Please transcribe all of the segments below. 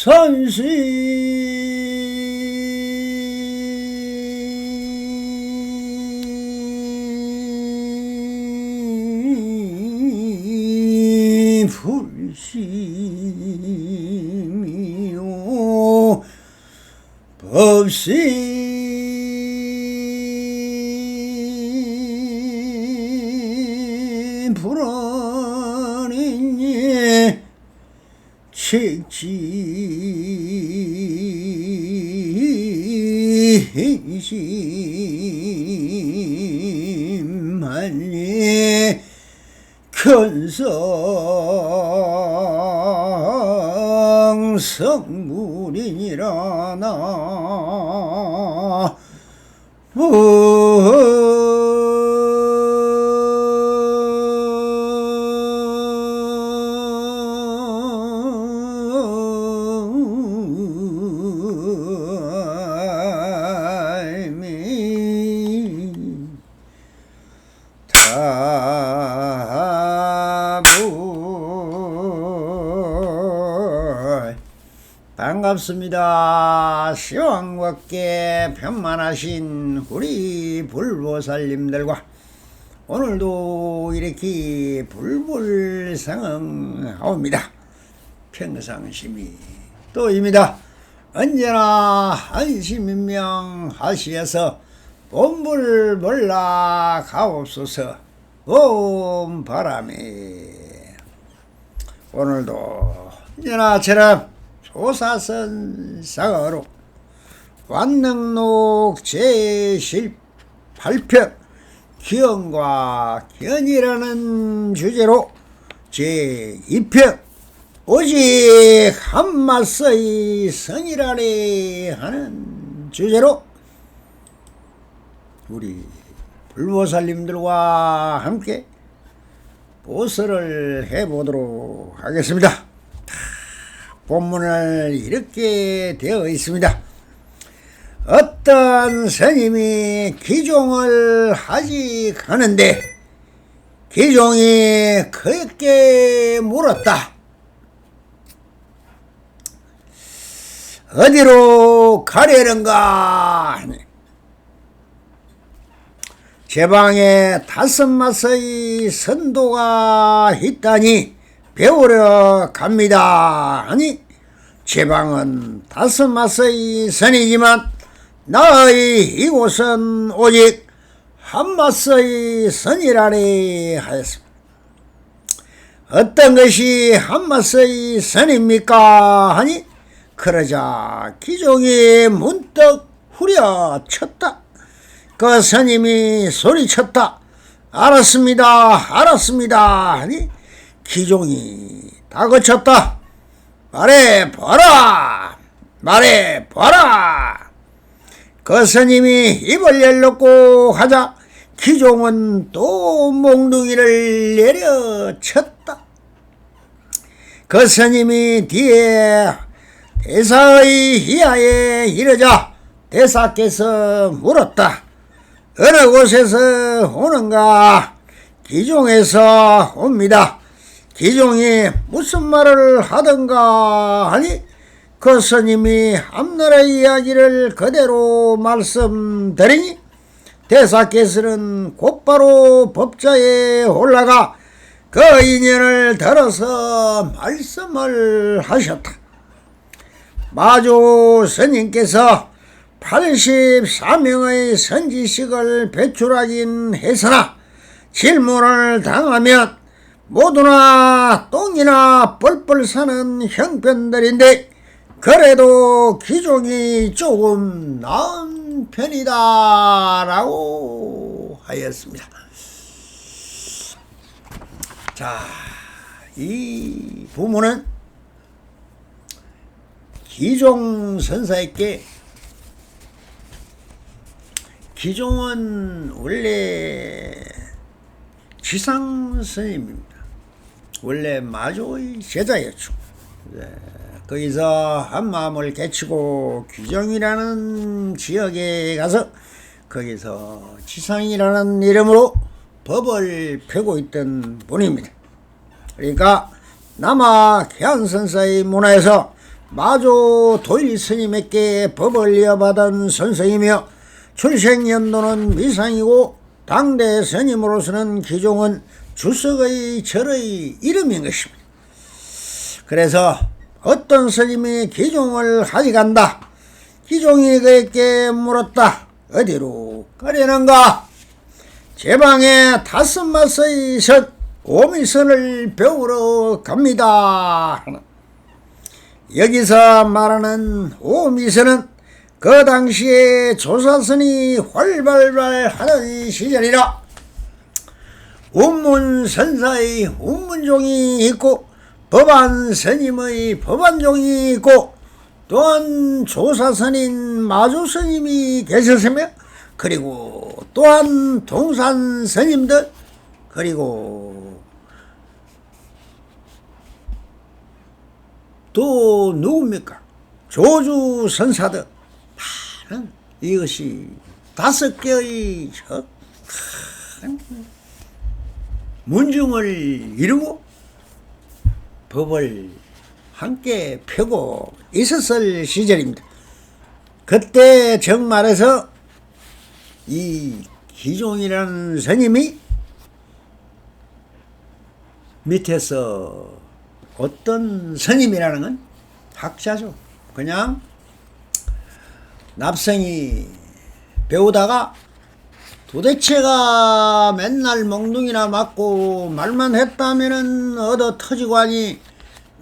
선시 불심이요 법시 불안이니 책지심하니 견성 성불이니라 나 반갑습니다. 시황밖에 편만하신 우리 불보살님들과 오늘도 이렇게 불불상응하옵니다. 평상심이 또입니다. 언제나 안심인명하시어서 본불 몰라 가옵소서. 옴 바람에 오늘도 언제나처럼 소사선상으로 완능록 제18편 기언과 기언이라는 주제로 제2편 오직 한마서의 선이라래 하는 주제로 우리 불보살님들과 함께 보설을 해보도록 하겠습니다. 본문을 이렇게 되어 있습니다. 어떤 스님이 기종을 하지 않은데 기종이 그에게 물었다. 어디로 가려는가 하니 제 방에 5마서의 선도가 있다니 배우러 갑니다 하니 제 방은 5마서의 선이지만 나의 이곳은 오직 한마서의 선이라니 하였습니다. 어떤 것이 한마서의 선입니까 하니 그러자 기종이 문득 후려쳤다. 그 스님이 소리쳤다. 알았습니다. 알았습니다 하니 기종이 다그쳤다. 말해봐라. 말해봐라. 그 스님이 입을 열놓고 하자 기종은 또 몽둥이를 내려쳤다. 그 스님이 뒤에 대사의 희하에 이르자 대사께서 물었다. 어느 곳에서 오는가? 기종에서 옵니다. 기종이 무슨 말을 하던가 하니 그 스님이 앞나라의 이야기를 그대로 말씀드리니 대사께서는 곧바로 법좌에 올라가 그 인연을 들어서 말씀을 하셨다. 마주 스님께서 84명의 선지식을 배출하긴 했으나 질문을 당하면 모두나 똥이나 뻘뻘 사는 형편들인데 그래도 기종이 조금 나은 편이다 라고 하였습니다. 자, 이 부문은 기종 선사에게 기종은 원래 지상 스님입니다. 원래 마조의 제자였죠. 거기서 한마음을 개치고 귀정이라는 지역에 가서 거기서 지상이라는 이름으로 법을 펴고 있던 분입니다. 그러니까 남아 개안선사의 문화에서 마조 도일 스님에게 법을 이어받은 선생이며 출생연도는 미상이고 당대 스님으로서는 기종은 주석의 절의 이름인 것입니다. 그래서 어떤 스님이 기종을 가져간다. 기종이 그에게 물었다. 어디로 가려는가? 제 방에 5마서의 선, 오미선을 배우러 갑니다. 여기서 말하는 오미선은 그 당시에 조사선이 활발발 하던 시절이라 운문선사의 운문종이 있고 법안스님의 법안종이 있고 또한 조사선인 마조스님이 계셨으며 그리고 또한 동산스님들 그리고 또 누굽니까? 조주선사들 많은 이것이 5개의 큰 문중을 이루고 법을 함께 펴고 있었을 시절입니다. 그때 정말에서 이 기종이라는 스님이 밑에서 어떤 스님이라는 건 학자죠. 그냥 납성이 배우다가 도대체가 맨날 멍둥이나 맞고 말만 했다면은 얻어 터지고 하니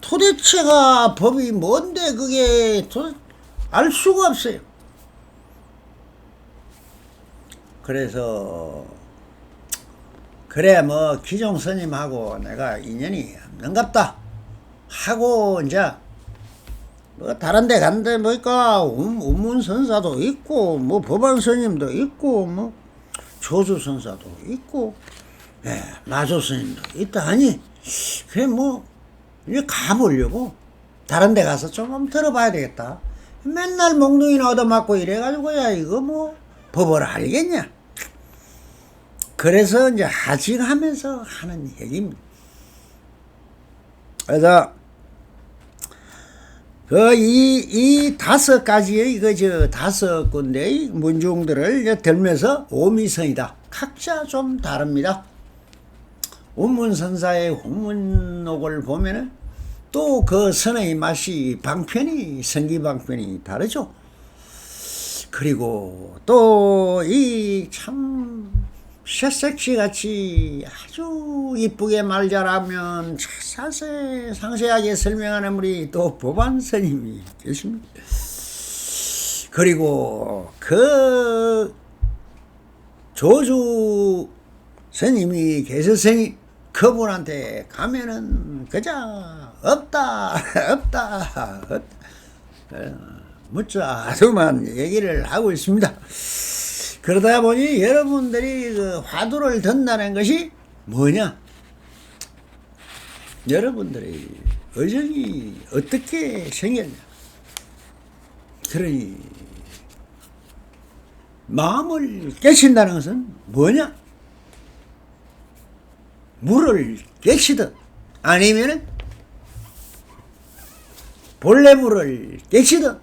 도대체가 법이 뭔데 그게 알 수가 없어요. 그래서 그래 뭐 기종 스님하고 내가 인연이 없는갑다 하고 이제 뭐 다른 데 간데 뭐니까 운문선사도 있고 뭐 법안스님도 있고 뭐 조주선사도 있고 마조스님도 있다 하니 그래 뭐 이제 가보려고 다른 데 가서 조금 들어봐야 되겠다. 맨날 몽둥이나 얻어맞고 이래가지고 야 이거 뭐 법을 알겠냐. 그래서 이제 하직하면서 하는 얘기입니다. 그래서 이 5가지의 5군데의 문중들을 이제 들면서 오미선이다. 각자 좀 다릅니다. 운문선사의 훈문록을 보면은 또 그 선의 맛이 방편이 성기방편이 다르죠. 그리고 또 이 참 셰섹시같이 아주 이쁘게 말 잘하면 상세하게 설명하는 분이 또 법안스님이 계십니다. 그리고 그 조주 스님이 계셨으니 그분한테 가면은 그저 없다 묻자두만 얘기를 하고 있습니다. 그러다 보니 여러분들이 그 화두를 든다는 것이 뭐냐? 여러분들의 의정이 어떻게 생겼냐? 그러니 마음을 깨친다는 것은 뭐냐? 물을 깨치든 아니면은 본래물을 깨치든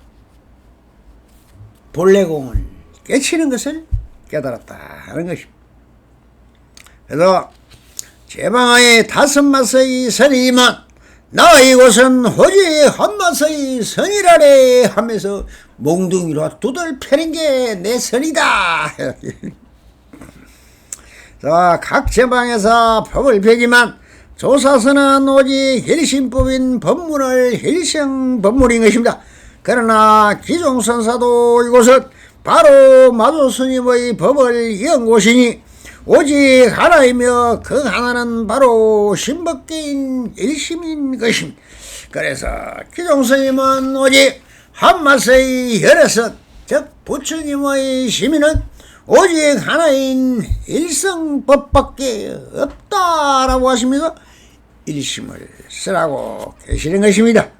본래공을 깨치는 것을 깨달았다 하는 것입니다. 그래서 제방하에 5마서의 선이지만 나 이곳은 호주의 한마서의 선이라래 하면서 몽둥이로 두들펴는 게 내 선이다. 각 제방에서 법을 펴지만 조사선은 오직 힐신법인 법문을 힐성법문인 것입니다. 그러나 기종선사도 이곳은 바로 마조스님의 법을 이은 곳이니 오직 하나이며 그 하나는 바로 신법계인 일심인 것입니다. 그래서 기종스님은 오직 한마서의 열애선 즉 부처님의 심의는 오직 하나인 일성법밖에 없다라고 하시면서 일심을 쓰라고 계시는 것입니다.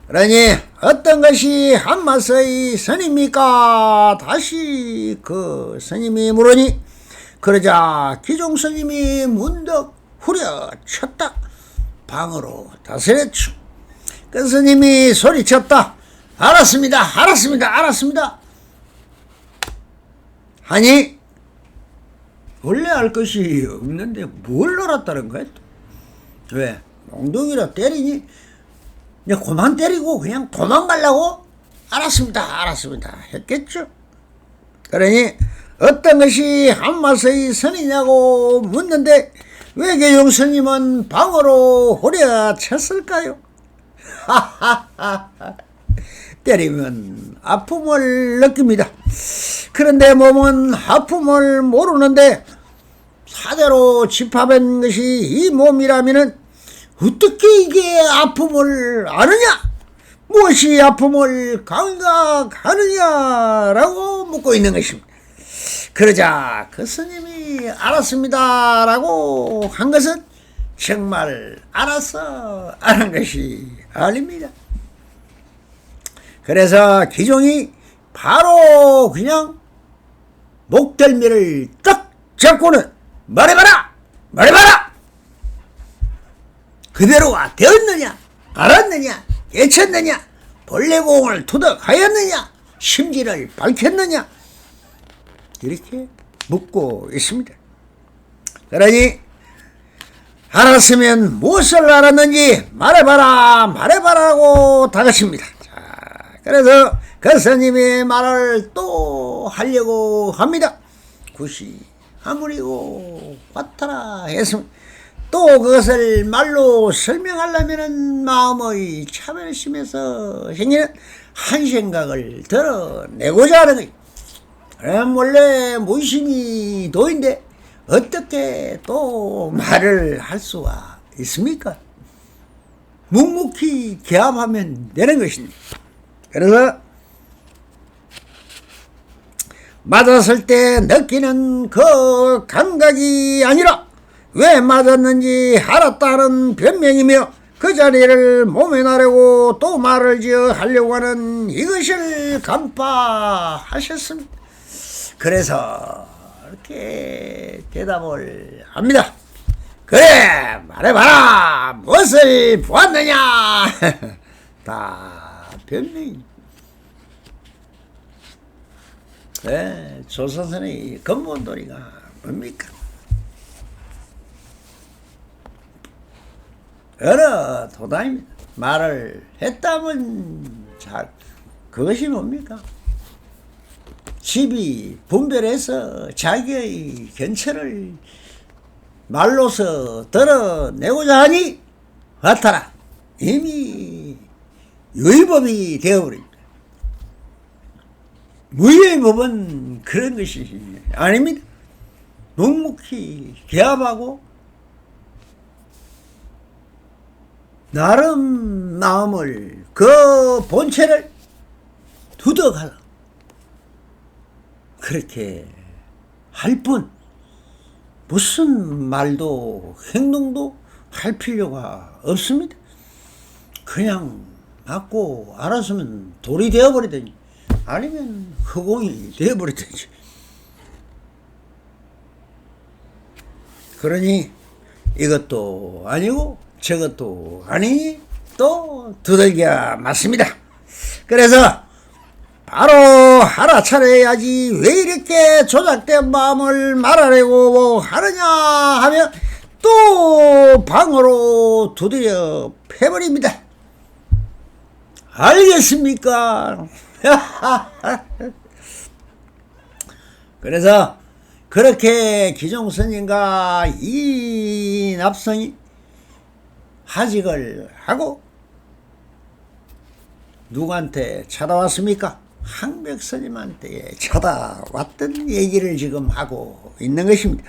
그러니 어떤 것이 한마서의 선입니까? 다시 그 스님이 물으니 그러자 기종스님이 문득 후려쳤다. 방으로 다스렸죠. 그 스님이 소리쳤다. 알았습니다. 알았습니다. 알았습니다. 아니 원래 알 것이 없는데 뭘 알았다는 거야? 왜? 엉덩이라 때리니? 그냥 그만 때리고 그냥 도망가려고? 알았습니다. 알았습니다. 했겠죠. 그러니 어떤 것이 한마서의 선이냐고 묻는데 왜 계종 스님은 방으로 후려쳤을까요? 때리면 아픔을 느낍니다. 그런데 몸은 아픔을 모르는데 사대로 집합한 것이 이 몸이라면 어떻게 이게 아픔을 아느냐? 무엇이 아픔을 감각하느냐라고 묻고 있는 것입니다. 그러자 그 스님이 알았습니다 라고 한 것은 정말 알아서 아는 것이 아닙니다. 그래서 기종이 바로 그냥 목덜미를 딱 잡고는 말해봐라! 말해봐라! 그대로가 되었느냐? 알았느냐? 예쳤느냐? 본래공을 투덕하였느냐? 심지를 밝혔느냐? 이렇게 묻고 있습니다. 그러니 알았으면 무엇을 알았는지 말해봐라 말해봐라고 다그칩니다. 자, 그래서 그 스님의 말을 또 하려고 합니다. 굿이 아무리고 같아라 했습니다. 또 그것을 말로 설명하려면 마음의 차별심에서 생기는 한 생각을 드러내고자 하는 거예요. 원래 무심이 도인데 어떻게 또 말을 할 수가 있습니까? 묵묵히 개합하면 되는 것입니다. 그래서 맞았을 때 느끼는 그 감각이 아니라 왜 맞았는지 알았다는 변명이며 그 자리를 모면하려고 또 말을 지어 하려고 하는 이것을 간파하셨습니다. 그래서 이렇게 대답을 합니다. 그래 말해봐라 무엇을 보았느냐. 다 변명이. 네, 조선선의 근본도리가 뭡니까? 어느 도다입니다. 말을 했다면 잘 그것이 뭡니까? 집이 분별해서 자기의 견처를 말로서 드러내고자 하니 같아라. 이미 유의법이 되어버립니다. 무유의법은 그런 것이 아닙니다. 묵묵히 개합하고 나름 마음을 그 본체를 두덕하라. 그렇게 할 뿐 무슨 말도 행동도 할 필요가 없습니다. 그냥 맞고 알았으면 돌이 되어버리든지 아니면 허공이 되어버리든지. 그러니 이것도 아니고 저것도 아니니 또 두들겨 맞습니다. 그래서 바로 알아차려야지 왜 이렇게 조작된 마음을 말하려고 하느냐 하면 또 방으로 두드려 패버립니다. 알겠습니까? 그래서 그렇게 기종스님과 이 납성이 하직을 하고 누구한테 찾아왔습니까? 항백스님한테 찾아왔던 얘기를 지금 하고 있는 것입니다.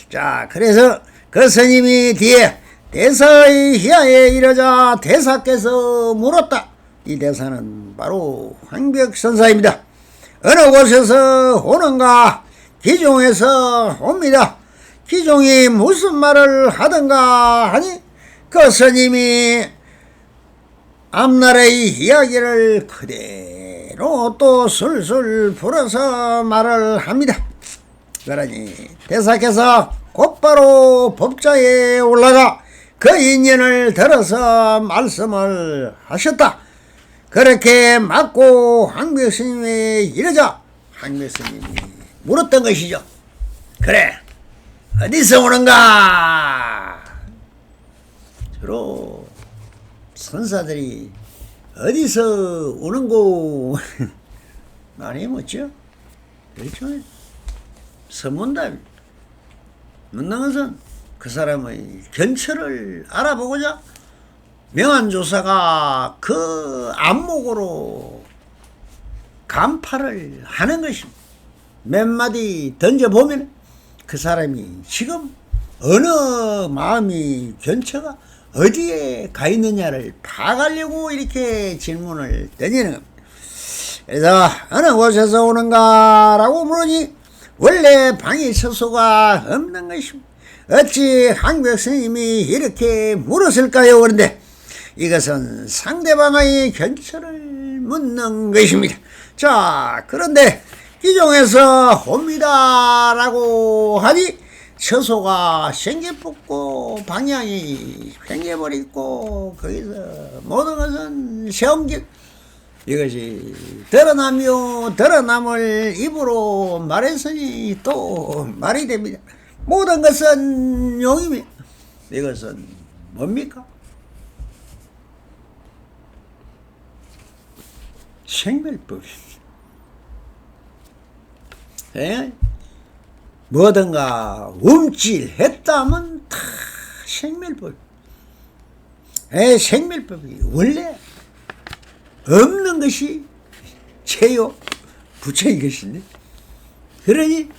자, 그래서 그 스님이 뒤에 대사의 희야에 이르자 대사께서 물었다. 이 대사는 바로 황벽선사입니다. 어느 곳에서 오는가? 기종에서 옵니다. 기종이 무슨 말을 하던가 하니 그 스님이 앞날의 이야기를 그대로 또 술술 풀어서 말을 합니다. 그러니 대사께서 곧바로 법좌에 올라가 그 인연을 들어서 말씀을 하셨다. 그렇게 맞고 황벽 스님이 이러자 황벽 스님이 물었던 것이죠. 그래, 어디서 오는가? 주로 선사들이 어디서 오는고 많이 묻죠. 그렇죠. 서문답 묻는 것은 그 사람의 견처를 알아보고자 명안조사가 그 안목으로 간파를 하는 것입니다. 몇 마디 던져보면 그 사람이 지금 어느 마음이 견처가 어디에 가 있느냐를 파악하려고 이렇게 질문을 던지는 겁니다. 그래서 어느 곳에서 오는가라고 물으니 원래 방에 처소가 없는 것입니다. 어찌 황벽 스님이 이렇게 물었을까요? 그런데 이것은 상대방의 견처를 묻는 것입니다. 자, 그런데 기종에서 옵니다라고 하니 처소가 생겨붙고 방향이 횡해버리고 거기서 모든 것은 세엄길, 이것이 드러나며 드러남을 입으로 말했으니 또 말이 됩니다. 모든 것은 용입니다. 이것은 뭡니까? 생멸법입니다. 뭐든가 움찔했다면 다 생멸법. 생멸법이 원래 없는 것이 죄요 부처인 것인데, 그러니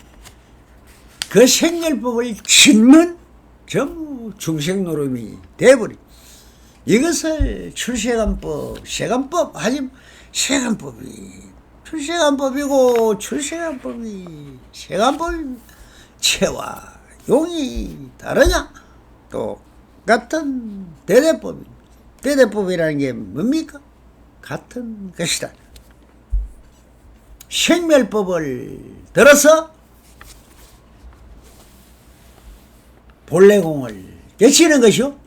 그 생멸법을 침문 전부 중생노름이 돼버리. 이것을 출세간법, 세간법 하지만 세간법이 출세간법이고 출세간법이 세간법입니다. 채와 용이 다르냐? 똑같은 대대법입니다. 대대법이라는 게 뭡니까? 같은 것이다. 생멸법을 들어서 본래공을 깨치는 것이요,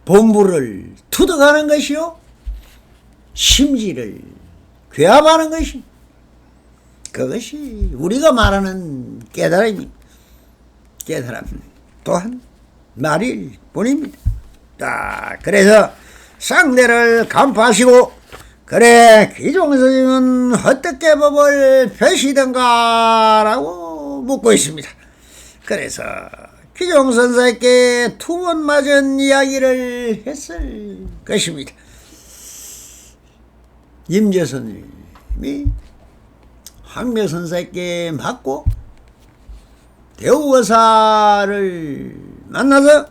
본부를 투득하는 것이요, 심지를 괴합하는 것이, 그것이 우리가 말하는 깨달음입니다. 깨달음 또한 말일 뿐입니다. 자, 그래서 상대를 간파하시고, 그래 기종스님은 어떻게 법을 펴시던가 라고 묻고 있습니다. 그래서 기종선사에게 2번 맞은 이야기를 했을 것입니다. 임재선님이 황묘선사에게 맞고 대우거사를 만나서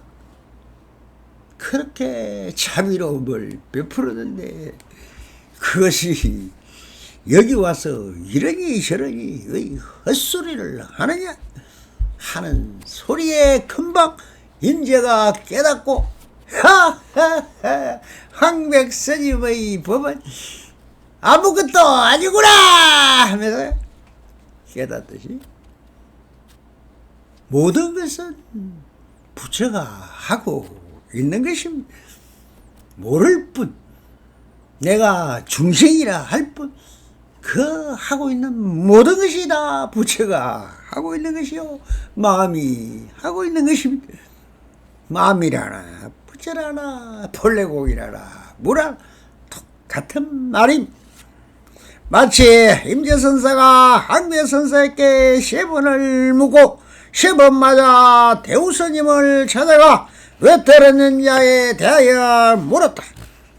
그렇게 자비로움을 베풀었는데, 그것이 여기 와서 이러니 저러니 왜 헛소리를 하느냐 하는 소리에 금방 임재가 깨닫고, 하하하, 황백스님의 법은 아무것도 아니구나 하면서 깨닫듯이 모든 것은 부처가 하고 있는 것입니다. 모를 뿐, 내가 중생이라 할 뿐, 그 하고 있는 모든 것이 다 부처가 하고 있는 것이요, 마음이 하고 있는 것입니다. 마음이라나 부처라나 본래공이라나 뭐라 똑같은 말입니다. 마치 임재선사가 황묘선사에게 3번을 묻고 3번마다 대우스님을 찾아가 왜 때렸느냐에 대하여 물었다.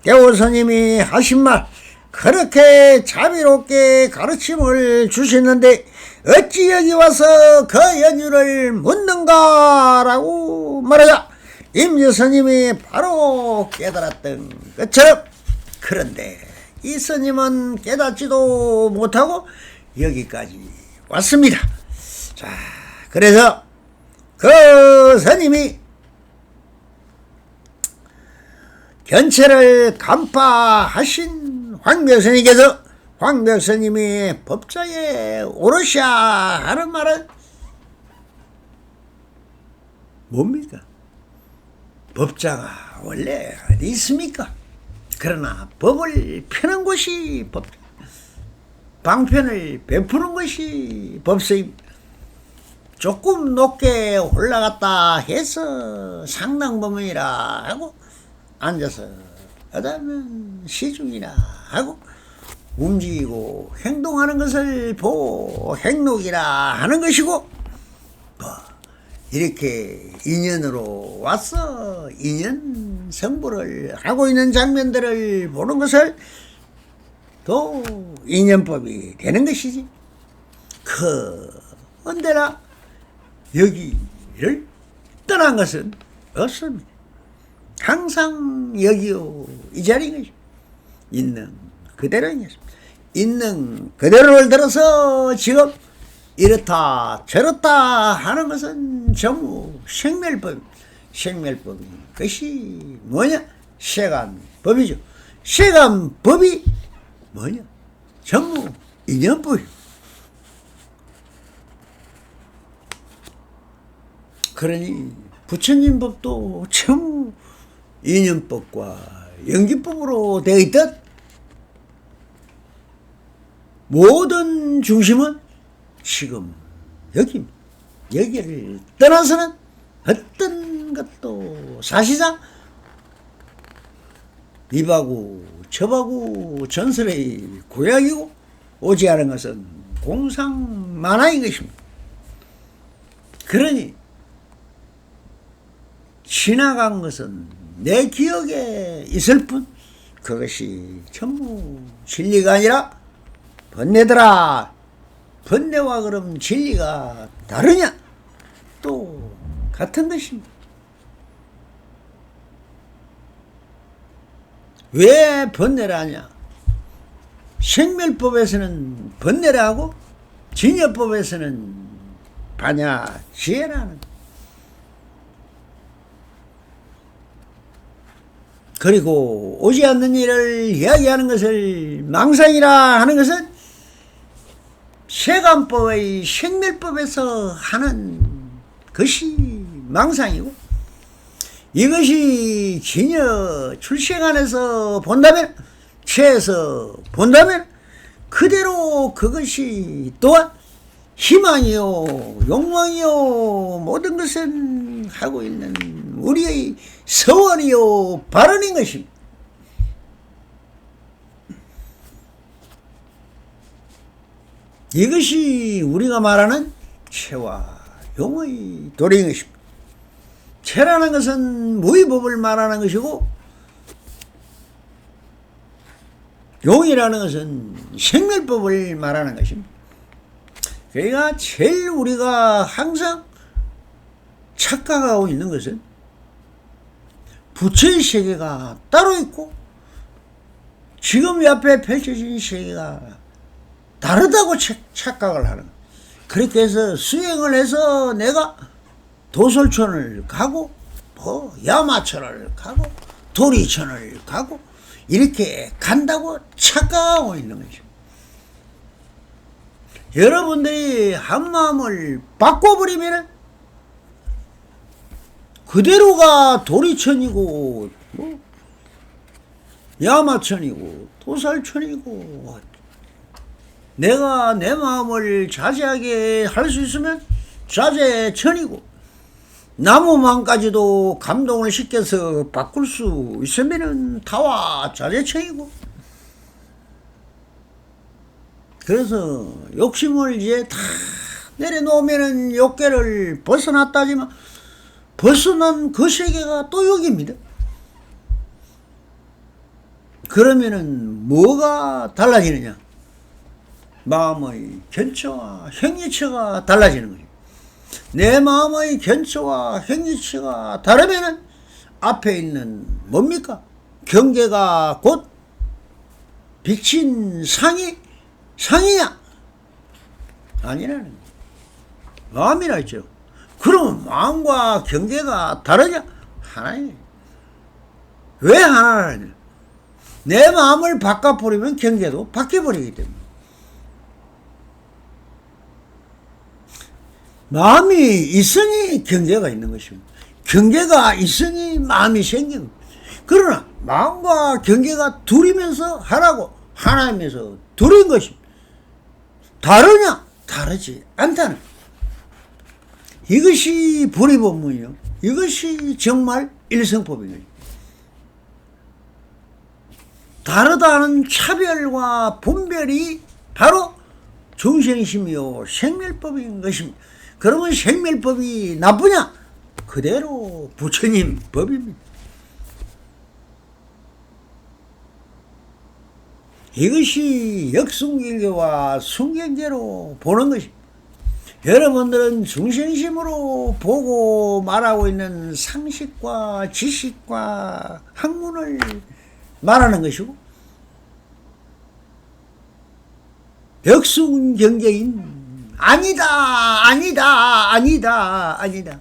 대우스님이 하신 말, 그렇게 자비롭게 가르침을 주시는데 어찌 여기 와서 그 연유를 묻는가라고 말하자 임재스님이 바로 깨달았던 것처럼, 그런데 이 스님은 깨닫지도 못하고 여기까지 왔습니다. 자, 그래서 그 스님이 견체를 간파하신 황묘스님께서 황묘스님이 법자에 오르샤 하는 말은 뭡니까? 법자가 원래 어디 있습니까? 그러나 법을 펴는 것이 법, 방편을 베푸는 것이 법서입니다. 조금 높게 올라갔다 해서 상당법문이라 하고 앉아서 하다면 시중이라 하고 움직이고 행동하는 것을 보고 행록이라 하는 것이고 뭐 이렇게 인연으로 와서 인연 성불을 하고 있는 장면들을 보는 것을 또 인연법이 되는 것이지. 언제나 여기를 떠난 것은 없습니다. 항상 여기요 이 자리인 것입니다. 있는 그대로인 것입니다. 있는 그대로를 들어서 지금 이렇다 저렇다 하는 것은 전부 생멸법입니다. 생멸법이 그것이 뭐냐? 세간법이죠. 세간법이 뭐냐? 전부 인연법입니다. 그러니 부처님 법도 전부 인연법과 연기법으로 되어 있듯 모든 중심은 지금 여기를 떠나서는 어떤 것도 사실상 입하고 접하고 전설의 고약이고 오지 않은 것은 공상만화인 것입니다. 그러니 지나간 것은 내 기억에 있을 뿐 그것이 전부 진리가 아니라 번뇌더라. 번뇌와 그럼 진리가 다르냐? 또 같은 것입니다. 왜 번뇌라냐? 생멸법에서는 번뇌라고 진여법에서는 반야지혜라는. 그리고 오지 않는 일을 이야기하는 것을 망상이라 하는 것은 세간법의 생멸법에서 하는 것이 망상이고 이것이 진여 출생안에서 본다면 체에서 본다면 그대로 그것이 또한 희망이요 욕망이요 모든 것은 하고 있는 우리의 서원이요 발언인 것입니다. 이것이 우리가 말하는 체와 용의 도리인 것입니다. 체라는 것은 무의법을 말하는 것이고 용이라는 것은 생멸법을 말하는 것입니다. 그러니까 제일 우리가 항상 착각하고 있는 것은 부처의 세계가 따로 있고 지금 옆에 펼쳐진 세계가 다르다고 착각을 하는 거예요. 그렇게 해서 수행을 해서 내가 도솔천을 가고 뭐 야마천을 가고 도리천을 가고 이렇게 간다고 착각하고 있는 거죠. 여러분들이 한마음을 바꿔버리면 그대로가 도리천이고 야마천이고 도살천이고 내가 내 마음을 자제하게 할 수 있으면 자제천이고 나무만까지도 감동을 시켜서 바꿀 수 있으면 타와 자제천이고 그래서 욕심을 이제 다 내려놓으면은 욕계를 벗어났다지만 벗어난 그 세계가 또 욕입니다. 그러면은 뭐가 달라지느냐? 마음의 견처와 행위처가 달라지는 거예요. 내 마음의 견처와 행위처가 다르면은 앞에 있는 뭡니까? 경계가 곧 비친 상이냐? 아니라는 거예요. 마음이라 했죠. 그러면 마음과 경계가 다르냐? 하나예요. 왜 하나냐? 내 마음을 바꿔버리면 경계도 바뀌어버리기 때문에. 마음이 있으니 경계가 있는 것입니다. 경계가 있으니 마음이 생긴. 그러나 마음과 경계가 둘이면서 하나고 하나이면서 둘인 것입니다. 다르냐? 다르지 않다는. 이것이 불의법문이요. 이것이 정말 일성법인 거죠. 다르다는 차별과 분별이 바로 중생심이요 생멸법인 것입니다. 그러면 생멸법이 나쁘냐? 그대로 부처님 법입니다. 이것이 역순경계와 순경계로 보는 것입니다. 여러분들은 중생심으로 보고 말하고 있는 상식과 지식과 학문을 말하는 것이고, 역순경계인 아니다 아니다 아니다 아니다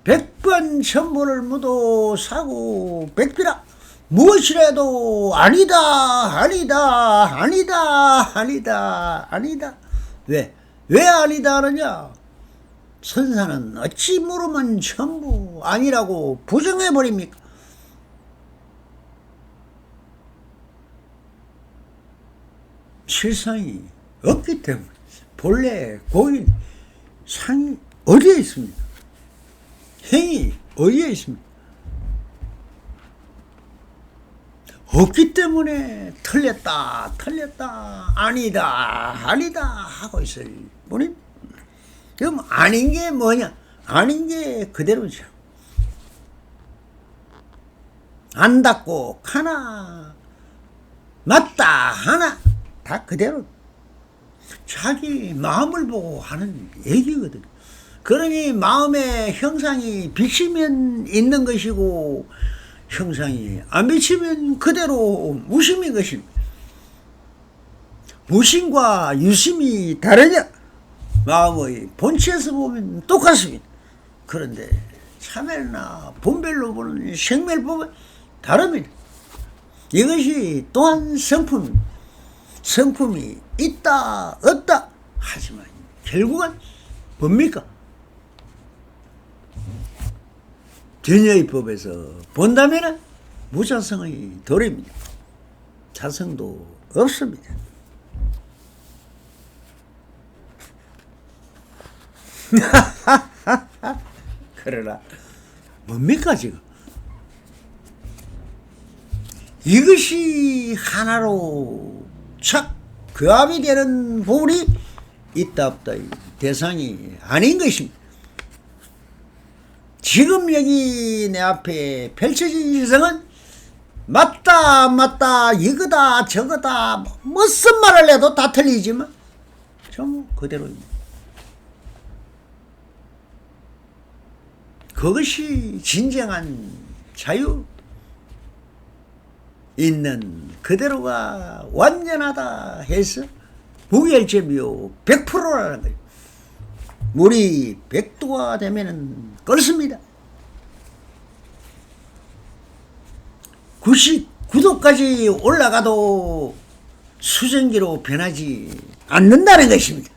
100번 천번을 묻어 사고 백비라 무엇이라도 아니다 아니다 아니다 아니다 아니다. 왜 아니다 하느냐? 선사는 어찌 물으면 전부 아니라고 부정해버립니까? 실상이 없기 때문에. 본래 고인 상이 어디에 있습니까? 행이 어디에 있습니까? 없기 때문에 틀렸다 아니다 하고 있을 뿐입니다. 그럼 아닌 게 뭐냐? 아닌 게 그대로죠. 안닿고 하나 맞다 하나 다 그대로 자기 마음을 보고 하는 얘기거든. 그러니 마음의 형상이 비치면 있는 것이고 형상이 안 비치면 그대로 무심인 것입니다. 무심과 유심이 다르냐? 마음의 본체에서 보면 똑같습니다. 그런데 차별나 분별로 보는 생멸법은 다릅니다. 이것이 또한 성품이 있다 없다 하지만 결국은 뭡니까? 전혀의 법에서 본다면 무자성의 도래입니다. 자성도 없습니다. 그러나 뭡니까 지금? 이것이 하나로 착 교합이 되는 부분이 있다 없다 대상이 아닌 것입니다. 지금 여기 내 앞에 펼쳐진 세상은 맞다 이거다 저거다 무슨 말을 해도 다 틀리지만 전부 그대로입니다. 그것이 진정한 자유 있는 그대로가 완전하다 해서 무결점이요 100%라는 거예요. 물이 100도가 되면은 끓습니다. 99도까지 올라가도 수증기로 변하지 않는다는 것입니다.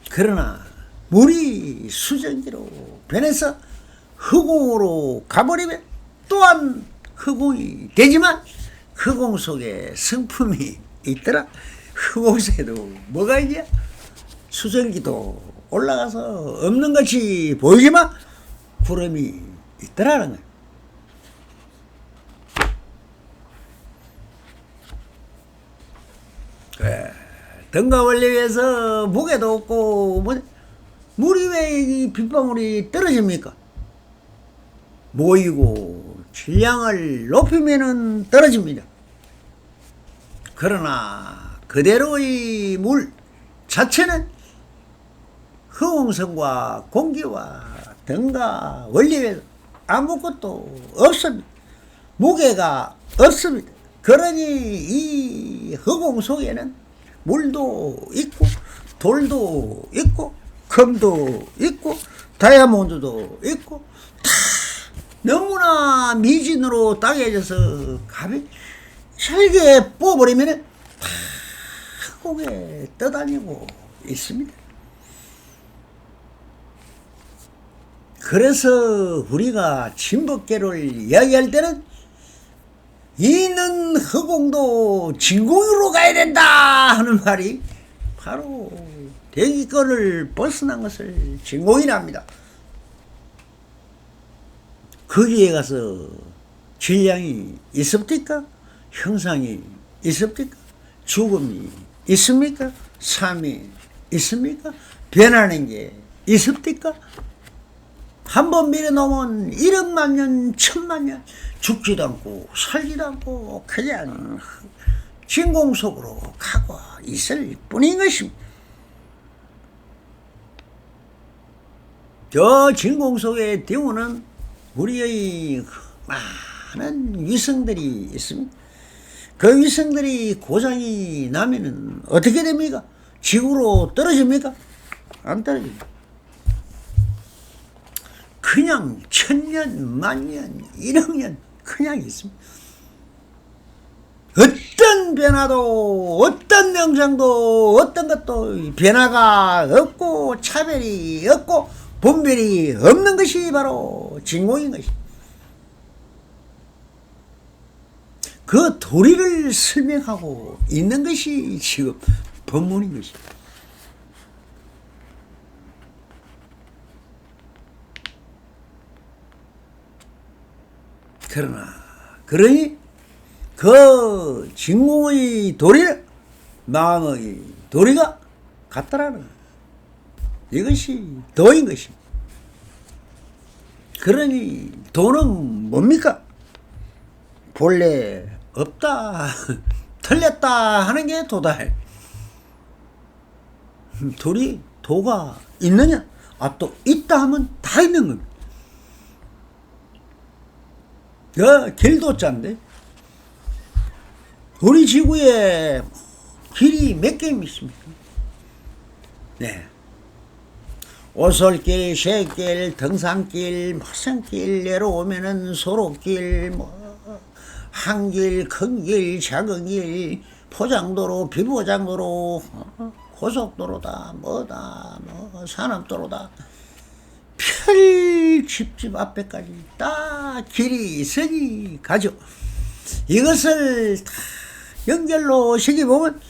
그러나 물이 수증기로 변해서 흑공으로 가버리면 또한 흑공이 되지만 흑공 속에 성품이 있더라. 흑공 속에도 뭐가 있냐? 수증기도 올라가서 없는 것이 보이지만 구름이 있더라는 거예요. 그래. 등과 원리 위에서 무게도 없고 물이 왜 이 빗방울이 떨어집니까? 모이고 질량을 높이면은 떨어집니다. 그러나 그대로의 물 자체는 허공성과 공기와 등과 원리에 아무것도 없습니다. 무게가 없습니다. 그러니 이 허공 속에는 물도 있고 돌도 있고 금도 있고 다이아몬드도 있고 다 너무나 미진으로 땅에져서 가볍게 잘게 뽑아버리면 다 허공에 떠다니고 있습니다. 그래서 우리가 진법계를 이야기할 때는 이는 허공도 진공으로 가야 된다 하는 말이 바로 대기권을 벗어난 것을 진공이랍니다. 거기에 가서 질량이 있습니까? 형상이 있습니까? 죽음이 있습니까? 삶이 있습니까? 변하는 게 있습니까? 한번 밀어놓으면 1억만 년, 1000만 년 죽지도 않고 살지도 않고 그냥 진공 속으로 가고 있을 뿐인 것입니다. 저 진공 속에 띄우는 우리의 많은 위성들이 있습니다. 그 위성들이 고장이 나면은 어떻게 됩니까? 지구로 떨어집니까? 안 떨어집니다. 그냥 1000년, 만년, 1억년 그냥 있습니다. 어떤 변화도 어떤 명상도 어떤 것도 변화가 없고 차별이 없고 분별이 없는 것이 바로 진공인 것입니다. 그 도리를 설명하고 있는 것이 지금 법문인 것입니다. 그러니 그 진공의 도리를 마음의 도리가 같더라는 이것이 도인 것입니다. 그러니 도는 뭡니까? 본래 없다 틀렸다 하는 게 도다. 도가 있느냐? 또 있다 하면 다 있는 겁니다. 길도 짠데 우리 지구에 길이 몇 개 있습니까? 네. 오솔길, 쇠길, 등산길, 마산길, 내려오면은 소로길, 한길, 큰길, 작은 길, 포장도로, 비포장도로, 고속도로다, 산업도로다. 별 집집 앞에까지 다 길이 있으니 가죠. 이것을 다 연결로 시켜보면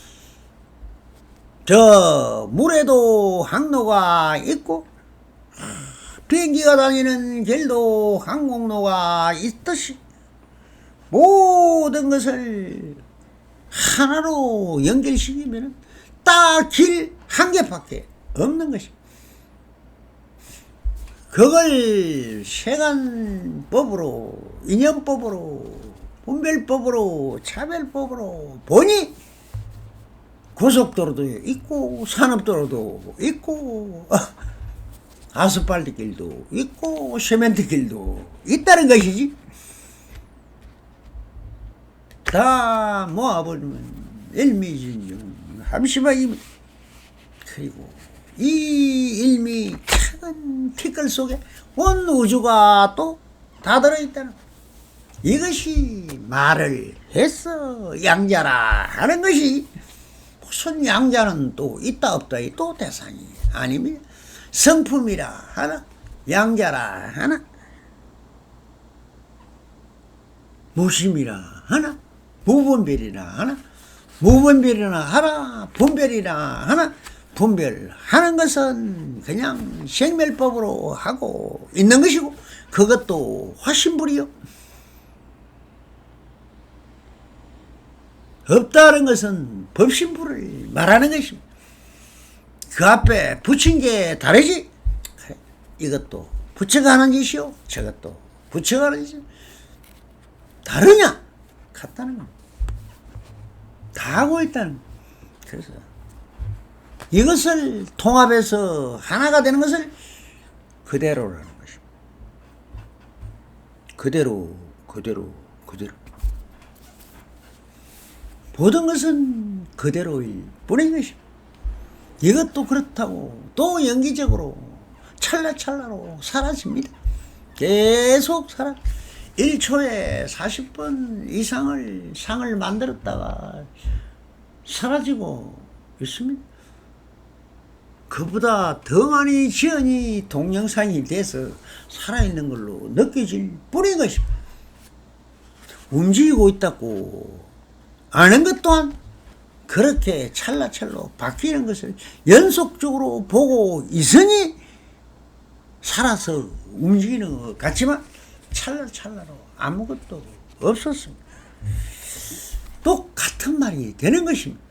저 물에도 항로가 있고 비행기가 다니는 길도 항공로가 있듯이 모든 것을 하나로 연결시키면 딱 길 한 개밖에 없는 것입니다. 그걸 세간법으로, 인연법으로, 분별법으로, 차별법으로 보니 고속도로도 있고 산업도로도 있고 아스팔트 길도 있고 시멘트 길도 있다는 것이지. 다 모아버리면 일미진중 함시바입니다. 그리고 이 일미 작은 티끌 속에 온 우주가 또 다 들어있다는 이것이 말을 해서 양자라 하는 것이 무슨 양자는 또 있다 없다 또 대상이 아닙니다. 성품이라 하나 양자라 하나 무심이라 하나 무분별이라 하나 무분별이라 하나 분별이라 하나 분별하는 것은 그냥 생멸법으로 하고 있는 것이고 그것도 화신불이요. 없다는 것은 법신불을 말하는 것입니다. 그 앞에 붙인 게 다르지. 이것도 붙여가는 짓이요 저것도 붙여가는 짓이요. 다르냐? 같다는 겁니다. 다 하고 있다는 겁니다. 그래서 이것을 통합해서 하나가 되는 것을 그대로라는 것입니다. 그대로. 모든 것은 그대로일 뿐인 것입니다. 이것도 그렇다고 또 연기적으로 찰나찰나로 사라집니다. 계속 1초에 40번 이상을 상을 만들었다가 사라지고 있습니다. 그보다 더 많이 지연이 동영상이 돼서 살아있는 걸로 느껴질 뿐인 것입니다. 움직이고 있다고 아는 것 또한 그렇게 찰나찰로 바뀌는 것을 연속적으로 보고 있으니 살아서 움직이는 것 같지만 찰나찰나로 아무것도 없었습니다. 똑같은 말이 되는 것입니다.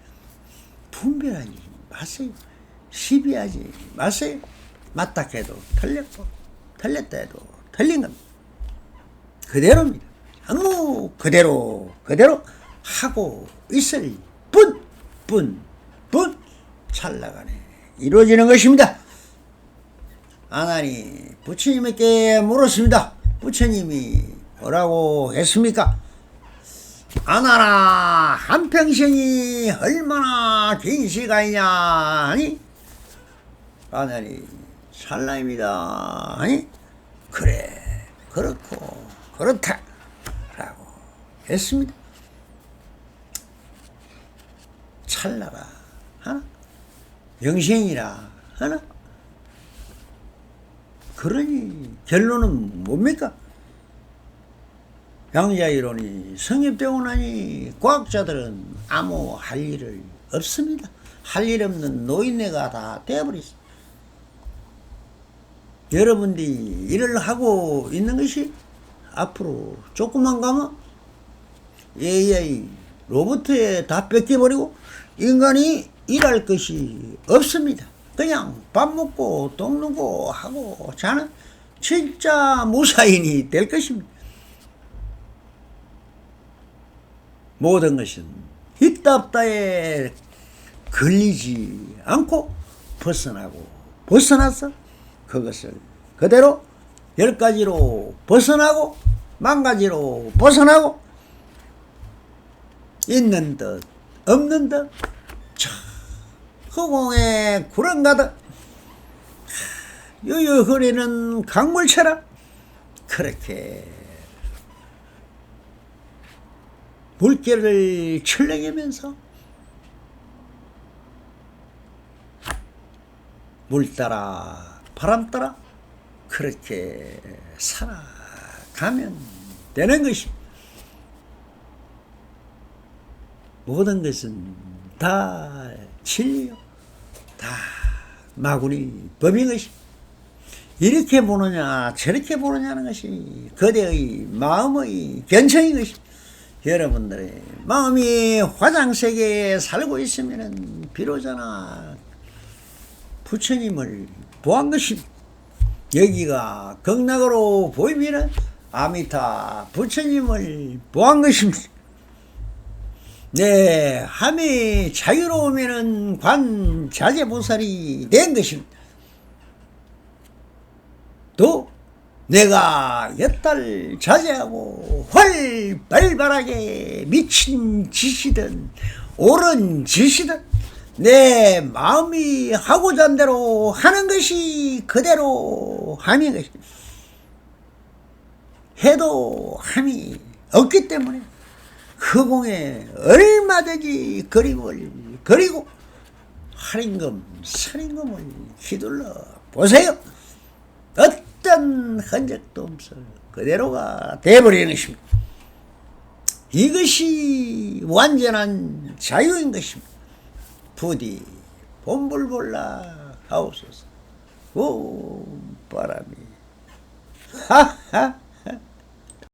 분별하지 마세요. 시비하지 마세요. 맞다 해도 틀렸고 틀렸다 해도 틀린 겁니다. 그대로입니다. 아무 그대로 하고 있을 뿐 찰나간에 이루어지는 것입니다. 아나니 부처님께 물었습니다. 부처님이 뭐라고 했습니까? 아나라 한평생이 얼마나 긴 시간이냐 하니 아나니 찰나입니다 하니 그래 그렇고 그렇다 라고 했습니다. 찰나라 하나 영생이라 하나 그러니 결론은 뭡니까? 양자이론이 성립되고 나니 과학자들은 아무 할 일을 없습니다. 할 일 없는 노인네가 다 되어버렸습니다. 여러분들이 일을 하고 있는 것이 앞으로 조금만 가면 AI 로봇에 다 뺏겨버리고 인간이 일할 것이 없습니다. 그냥 밥 먹고 똥 누고 하고 자는 진짜 무사인이 될 것입니다. 모든 것은 있다 없다에 걸리지 않고 벗어나서 그것을 그대로 10가지로 벗어나고 10,000가지로 벗어나고 있는 듯 없는 듯 허공에 구름 가득 유유 흐리는 강물처럼 그렇게 물결을 철렁이면서 물 따라 바람 따라 그렇게 살아가면 되는 것입니다. 모든 것은 다 진리요 다 마구니 법인 것입니다. 이렇게 보느냐 저렇게 보느냐는 것이 그대의 마음의 견성인 것입니다. 여러분들의 마음이 화장세계에 살고 있으면 비로자나 부처님을 보한 것입니다. 여기가 극락으로 보이면 아미타 부처님을 보한 것입니다. 내 함이 자유로우면 관자재보살이 된 것입니다. 또 내가 여탈 자제하고 활발발하게 미친 짓이든 옳은 짓이든 내 마음이 하고자 한 대로 하는 것이 그대로 함인 것입니다. 해도 함이 없기 때문에 허공에 얼마든지 그리고 할인금 살인금을 휘둘러 보세요. 어떤 흔적도 없어 그대로가 되어버리는 것입니다. 이것이 완전한 자유인 것입니다. 부디 본불볼라 하옵소서. 오 바람이 하하